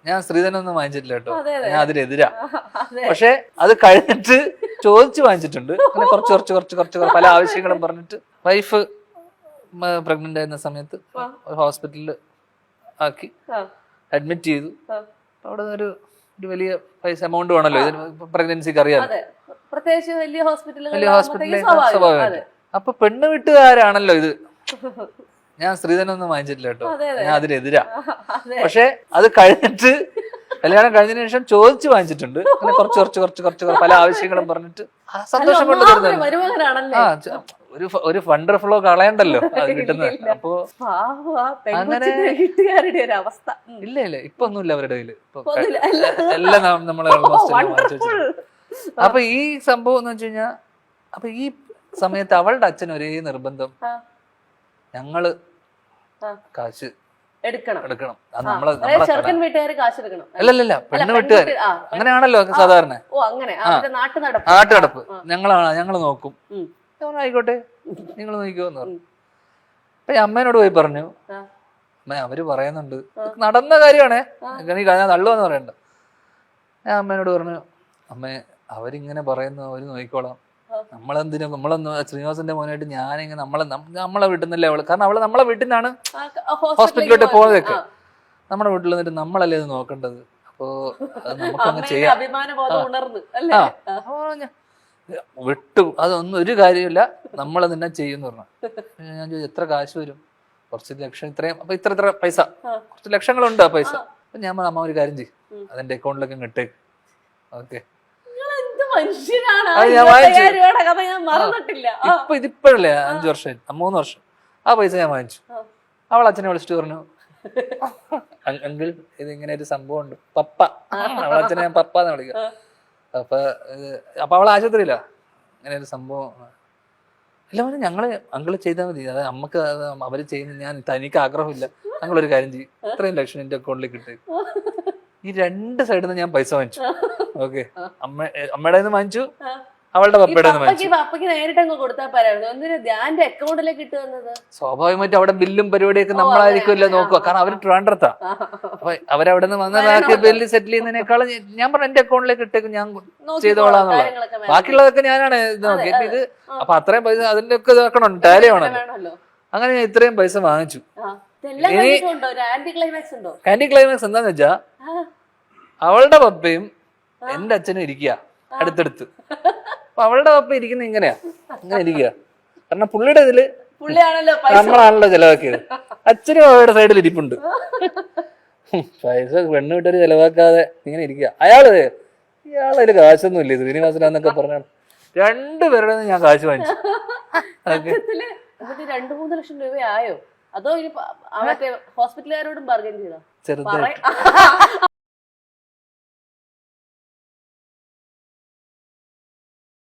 ഞാൻ സ്ത്രീധനൊന്നും വാങ്ങിച്ചിട്ടില്ല കേട്ടോ, ഞാൻ അതിനെതിരാ. പക്ഷെ അത് കഴിഞ്ഞിട്ട് ചോദിച്ചു വാങ്ങിച്ചിട്ടുണ്ട്. അങ്ങനെ കുറച്ച് പല ആവശ്യങ്ങളും പറഞ്ഞിട്ട് വൈഫ് പ്രഗ്നന്റ് ആയിരുന്ന സമയത്ത് ഹോസ്പിറ്റലിൽ ആക്കി അഡ്മിറ്റ് ചെയ്തു. അവിടെ ഒരു വലിയ പൈസ എമൗണ്ട് വേണമല്ലോ ഇതിന്, പ്രഗ്നൻസിക്ക് അറിയാം. പ്രത്യേകിച്ച് വലിയ ഹോസ്പിറ്റലിൽ സ്വാഭാവികമായിട്ട്. അപ്പൊ പെണ്ണ് വീട്ടുകാരാണല്ലോ ഇത്. ഞാൻ സ്ത്രീധനൊന്നും വാങ്ങിച്ചിട്ടില്ല കേട്ടോ, ഞാൻ അതിനെതിരാ. പക്ഷെ അത് കഴിഞ്ഞിട്ട് കല്യാണം കഴിഞ്ഞതിന് ശേഷം ചോദിച്ചു വാങ്ങിച്ചിട്ടുണ്ട്. അങ്ങനെ കുറച്ച് പല ആവശ്യങ്ങളും പറഞ്ഞിട്ട് സന്തോഷം കൊണ്ട് ഒരു ഫണ്ട് ഫ്ലോ കളയണ്ടല്ലോ അത് കിട്ടുന്നത്. അപ്പൊ അങ്ങനെ ഇല്ല ഇപ്പൊ ഒന്നുമില്ല അവരുടെ കയ്യില്. എല്ലാം നമ്മളെ അപ്പൊ ഈ സംഭവം എന്ന് വെച്ച് കഴിഞ്ഞാ, അപ്പൊ ഈ സമയത്ത് അവളുടെ അച്ഛൻ ഒരേ നിർബന്ധം, ഞങ്ങള് കാശ് എടുക്കണം. അല്ലല്ല, പെണ്ണ് വീട്ടുകാർ അങ്ങനെയാണല്ലോ സാധാരണ. നാട്ടുനടപ്പ് ഞങ്ങള് നോക്കും. ആയിക്കോട്ടെ നിങ്ങൾ നോക്കിക്കോന്ന് പറഞ്ഞു. അപ്പൊ അമ്മേനോട് പോയി പറഞ്ഞു, അമ്മ അവര് പറയുന്നുണ്ട്, നടന്ന കാര്യമാണേ, നീ കഴിഞ്ഞാൽ തള്ളുവെന്ന് പറയണ്ട. ഞാൻ അമ്മേനോട് പറഞ്ഞു, അമ്മേ അവരിങ്ങനെ പറയുന്നു, അവര് നോക്കിക്കോളാം, നമ്മളൊന്ന് ശ്രീനിവാസന്റെ മോനായിട്ട് ഞാനിങ്ങനെ നമ്മളെ വീട്ടിൽ നിന്നല്ലേ അവള്, കാരണം അവള് നമ്മളെ വീട്ടിൽ നിന്നാണ് ഹോസ്പിറ്റലിലോട്ട് പോയതൊക്കെ, നമ്മുടെ വീട്ടിൽ നിന്നിട്ട് നമ്മളല്ലേ ഇത് നോക്കേണ്ടത്. അപ്പോ നമുക്കങ്ങ് ചെയ്യാം. വിട്ടു, അതൊന്നും ഒരു കാര്യമില്ല, നമ്മൾ തന്നെ ചെയ്യുമെന്ന് പറഞ്ഞു. ഞാൻ ചോദിച്ചു എത്ര കാശ് വരും? കുറച്ച് ലക്ഷം, ഇത്രയും. അപ്പൊ ഇത്ര പൈസ, കുറച്ച് ലക്ഷങ്ങളുണ്ട് ആ പൈസ. അപ്പൊ ഞാൻ പറഞ്ഞു, അമ്മ ഒരു കാര്യം ചെയ്യും, അതെന്റെ അക്കൗണ്ടിലൊക്കെ ഇട്ടേക്ക്. ഓക്കെ, ഇതിപ്പോഴല്ലേ 5 വർഷം 3 വർഷം ആ പൈസ ഞാൻ വാങ്ങിച്ചു. അവൾ അച്ഛനെ വിളിച്ചിട്ട് പറഞ്ഞു, അങ്കിൾ ഇതിങ്ങനെ ഒരു സംഭവം ഉണ്ട്, പപ്പ. അവളച്ഛനെ ഞാൻ പപ്പ എന്ന് വിളിക്കുക. അപ്പൊ അവൾ ആശുപത്രിയില്ല, അങ്ങനെ ഒരു സംഭവം. അല്ല പറഞ്ഞു, ഞങ്ങള് അങ്കിള് ചെയ്താൽ മതി, അതായത് നമുക്ക് അവര് ചെയ്യുന്ന, ഞാൻ തനിക്ക് ആഗ്രഹമില്ല, ഞങ്ങളൊരു കാര്യം ചെയ്യും, ഇത്രയും ലക്ഷം എന്റെ അക്കൗണ്ടിലേക്ക് ഇട്ടേ. ഈ രണ്ട് സൈഡിൽ നിന്ന് ഞാൻ പൈസ വാങ്ങിച്ചു. ഓക്കെ, അമ്മയുടെ നിന്ന് വാങ്ങിച്ചു, അവളുടെ പപ്പയുടെ നിന്ന് വാങ്ങിച്ചു. സ്വാഭാവികമായിട്ട് അവിടെ ബില്ലും പരിപാടിയൊക്കെ നമ്മളായിരിക്കുമല്ലോ നോക്കുക, കാരണം അവര് ട്രിവാൻഡ്രത്താ. അപ്പൊ അവരവിടെ നിന്ന് വന്ന ബില്ല് സെറ്റിൽ ചെയ്യുന്നതിനേക്കാളും ഞാൻ പറഞ്ഞു എന്റെ അക്കൗണ്ടിലേക്ക് ഇട്ടേക്ക്, ഞാൻ ചെയ്തോളാന്നുള്ള. ബാക്കിയുള്ളതൊക്കെ ഞാനാണ് ഇത് നോക്കിയത്. ഇത് അപ്പൊ അത്രയും പൈസ അതിന്റെ ഒക്കെ ഇതാക്കണം, ടാലി ആണല്ലോ. അങ്ങനെ ഞാൻ ഇത്രയും പൈസ വാങ്ങിച്ചു. ആന്റി ക്ലൈമാക്സ് എന്താന്ന് വെച്ചാ, അവളുടെ പപ്പയും എന്റെ അച്ഛനും ഇരിക്കുക അടുത്തടുത്ത്. അപ്പൊ അവളുടെ പപ്പ ഇരിക്കുന്ന ഇങ്ങനെ ഇരിക്കുക, കാരണം പുള്ളിയുടെ ഇതില് നമ്മളാണല്ലോ ചെലവാക്കിയത്. അച്ഛനും അവരുടെ സൈഡിൽ ഇരിപ്പുണ്ട്. പൈസ പെണ്ണ് വീട്ടൊരു ചെലവാക്കാതെ ഇങ്ങനെ ഇരിക്കുക. ഇയാളതില് കാശൊന്നും ഇല്ല, ശ്രീനിവാസനാന്നൊക്കെ പറഞ്ഞാൽ 2 പേരുടെ ഞാൻ കാശ് വാങ്ങിച്ചു. 2-3 ലക്ഷം രൂപയായോ? അതോ ഹോസ്പിറ്റലുകാരോടും ബാർഗൈൻ ചെയ്തോ?